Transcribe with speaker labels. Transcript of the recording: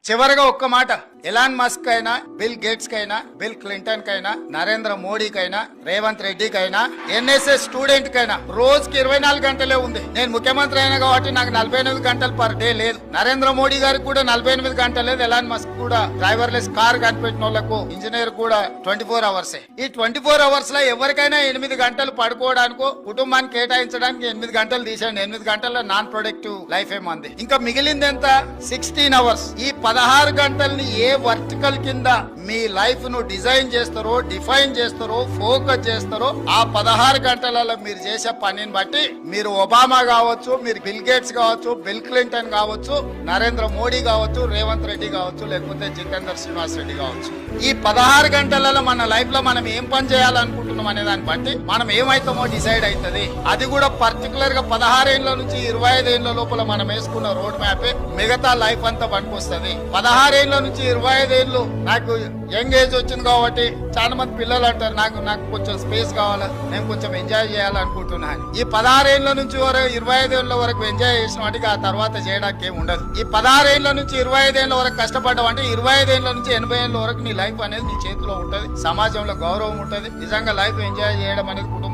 Speaker 1: చివరగా ఒక్క మాట, ఎలాన్ మస్క్ అయినా, బిల్ గేట్స్ కైనా, బిల్ క్లింటన్ కైనా, నరేంద్ర మోడీకైనా, రేవంత్ రెడ్డికైనా, ఎన్ఎస్ఎస్ స్టూడెంట్ కైనా రోజుకి 24 గంటలే ఉంది. నేను ముఖ్యమంత్రి అయినా కాబట్టి నాకు 48 గంటలు పర్ డే లేదు. నరేంద్ర మోడీ గారికి కూడా 48 గంటలు లేదు. ఎలాన్ మస్క్ కూడా డ్రైవర్లెస్ కార్ కనిపెట్టిన వాళ్ళకు ఇంజనీర్ కూడా 24 అవర్స్. ఈ 24 అవర్స్ లో ఎవరికైనా 8 గంటలు పడుకోవడానికో కుటుంబానికి కేటాయించడానికి 8 గంటలు తీసేయండి. 8 గంటల నాన్ ప్రొడక్టివ్ లైఫ్ ఏమంది. ఇంకా మిగిలింది ఎంత? 16 అవర్స్. ఈ 16 గంటల్ని ఏ వర్టికల్ కింద మీ లైఫ్ ను డిజైన్ చేస్తారో, డిఫైన్ చేస్తారో, ఫోకస్ చేస్తారో, ఆ 16 గంటలలో మీరు చేసే పనిని బట్టి మీరు ఒబామా కావచ్చు, మీరు బిల్ గేట్స్ కావచ్చు, బిల్ క్లింటన్ కావచ్చు, నరేంద్ర మోడీ కావచ్చు, రేవంత్ రెడ్డి కావచ్చు, లేకపోతే జితేందర్ శ్రీనివాస్ రెడ్డి కావచ్చు. ఈ 16 గంటలలో మన లైఫ్ లో మనం ఏం పని చేయాలనుకుంటున్నాం అనే దాన్ని బట్టి మనం ఏమైతామో డిసైడ్ అవుతుంది. అది కూడా పర్టికులర్ గా 16 ఏళ్ల నుంచి 25 ఏళ్ల లోపల మనం వేసుకున్న రోడ్ మ్యాప్ మిగతా లైఫ్ అంతా పనికొస్తుంది. 16 ఏళ్ల నుంచి 25 ఏళ్ళు నాకు యంగ్ ఏజ్ వచ్చింది కాబట్టి చాలా మంది పిల్లలు అంటారు నాకు కొంచెం స్పేస్ కావాలి, నేను కొంచెం ఎంజాయ్ చేయాలనుకుంటున్నాను. ఈ 16 ఏళ్ల నుంచి 25 ఏళ్ల వరకు ఎంజాయ్ చేసిన వాటికి ఆ తర్వాత చేయడానికి ఏమి ఉండదు. ఈ 16 ఏళ్ల నుంచి 25 ఏళ్ల వరకు కష్టపడ్డావు అంటే 25 ఏళ్ల నుంచి 80 ఏళ్ల వరకు నీ లైఫ్ అనేది నీ చేతిలో ఉంటది. సమాజంలో గౌరవం ఉంటది. నిజంగా లైఫ్ ఎంజాయ్ చేయడం అనేది కుటుంబం